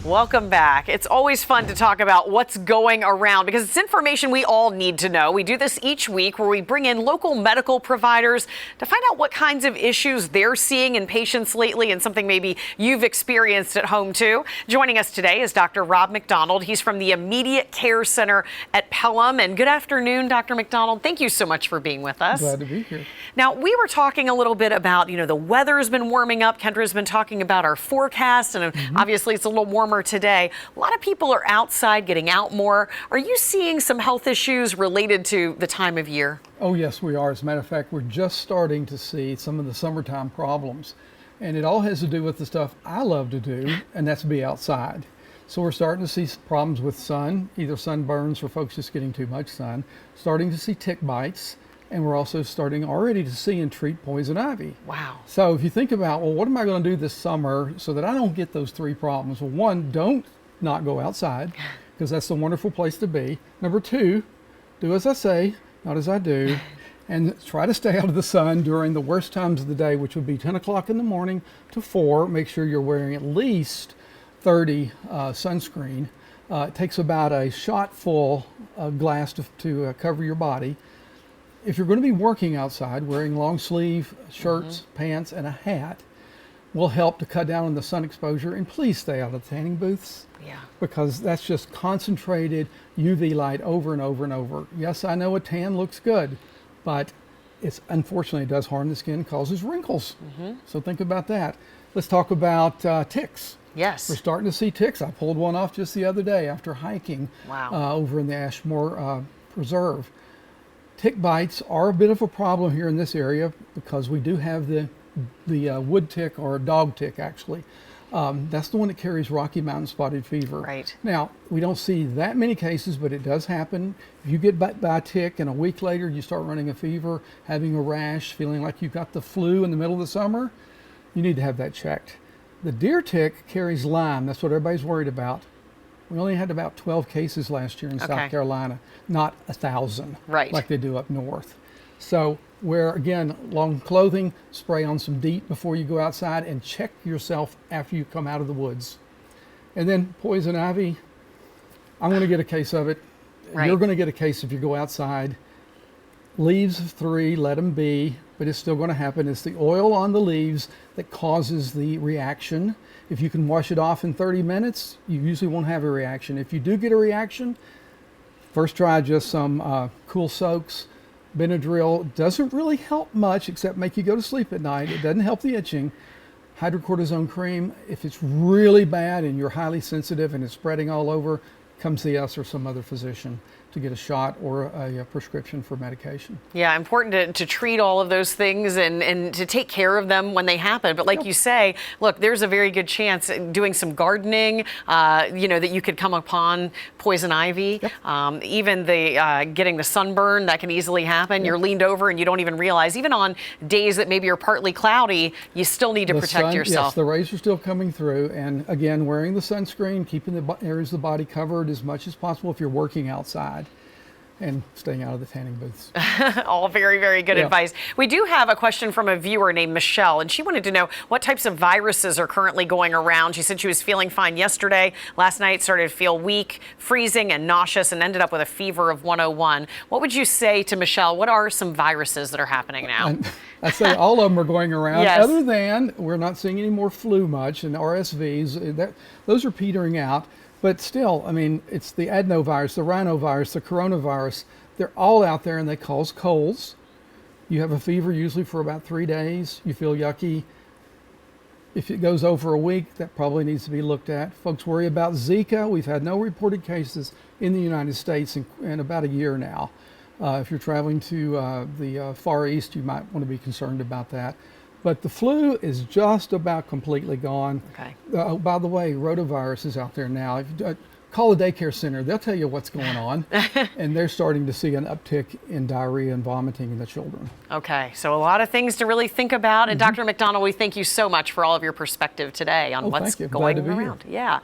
Welcome back. It's always fun to talk about what's going around because it's information we all need to know. We do this each week where we bring in local medical providers to find out what kinds of issues they're seeing in patients lately and something maybe you've experienced at home too. Joining us today is Dr. Rob McDonald. He's from the Immediate Care Center at Pelham. And good afternoon, Dr. McDonald. Thank you so much for being with us. Glad to be here. Now, we were talking a little bit about, the weather has been warming up. Kendra's been talking about our forecast, and obviously it's a little warmer today. A lot of people are outside, getting out more. Are you seeing some health issues related to the time of year? Oh, yes, we are. As a matter of fact, we're just starting to see some of the summertime problems. And it all has to do with the stuff I love to do, and that's be outside. So we're starting to see problems with sun, either sunburns or folks just getting too much sun, starting to see tick bites, and we're also starting already to see and treat poison ivy. Wow. So if you think about, well, what am I going to do this summer so that I don't get those three problems? Well, one, don't not go outside, because that's a wonderful place to be. Number two, do as I say, not as I do, and try to stay out of the sun during the worst times of the day, which would be 10 o'clock in the morning to 4. Make sure you're wearing at least 30 sunscreen. It takes about a shot full glass to cover your body. If you're going to be working outside, wearing long sleeve shirts, pants, and a hat will help to cut down on the sun exposure. And please stay out of the tanning booths. Yeah. Because that's just concentrated UV light over and over and over. Yes, I know a tan looks good, but unfortunately it does harm the skin, causes wrinkles. So think about that. Let's talk about ticks. Yes. We're starting to see ticks. I pulled one off just the other day after hiking. Wow. Over in the Ashmore Preserve. Tick bites are a bit of a problem here in this area because we do have the wood tick, or dog tick actually. That's the one that carries Rocky Mountain spotted fever. Right. Now, we don't see that many cases, but it does happen. If you get bit by a tick and a week later you start running a fever, having a rash, feeling like you've got the flu in the middle of the summer, you need to have that checked. The deer tick carries Lyme. That's what everybody's worried about. We only had about 12 cases last year in South Carolina, not 1,000 like they do up north. So wear, again, long clothing, spray on some DEET before you go outside, and check yourself after you come out of the woods. And then poison ivy, I'm going to get a case of it. You're going to get a case if you go outside. Leaves of 3, let them be, but it's still going to happen. It's the oil on the leaves that causes the reaction. If you can wash it off in 30 minutes, you usually won't have a reaction. If you do get a reaction, first try just some cool soaks. Benadryl doesn't really help much except make you go to sleep at night. It doesn't help the itching. Hydrocortisone cream, if it's really bad and you're highly sensitive and it's spreading all over, come see us or some other physician to get a shot or a prescription for medication. Yeah, important to treat all of those things and to take care of them when they happen. But like you say, look, there's a very good chance doing some gardening, that you could come upon poison ivy. Even the getting the sunburn, that can easily happen. You're leaned over and you don't even realize. Even on days that maybe are partly cloudy, you still need to protect yourself. Yes, the rays are still coming through. And again, wearing the sunscreen, keeping the areas of the body covered as much as possible if you're working outside, and staying out of the tanning booths. All very, very good advice. We do have a question from a viewer named Michelle, and she wanted to know what types of viruses are currently going around. She said she was feeling fine yesterday. Last night started to feel weak, freezing, and nauseous, and ended up with a fever of 101. What would you say to Michelle? What are some viruses that are happening now? I'd say all of them are going around, other than we're not seeing any more flu much, and RSVs, those are petering out. But still, I mean, it's the adenovirus, the rhinovirus, the coronavirus. They're all out there and they cause colds. You have a fever usually for about 3 days. You feel yucky. If it goes over a week, that probably needs to be looked at. Folks worry about Zika. We've had no reported cases in the United States in about a year now. If you're traveling to the Far East, you might want to be concerned about that. But the flu is just about completely gone. By the way, rotavirus is out there now. If you call the daycare center, they'll tell you what's going on. And they're starting to see an uptick in diarrhea and vomiting in the children. Okay, so a lot of things to really think about. And Dr. McDonald, we thank you so much for all of your perspective today on what's going around. Yeah.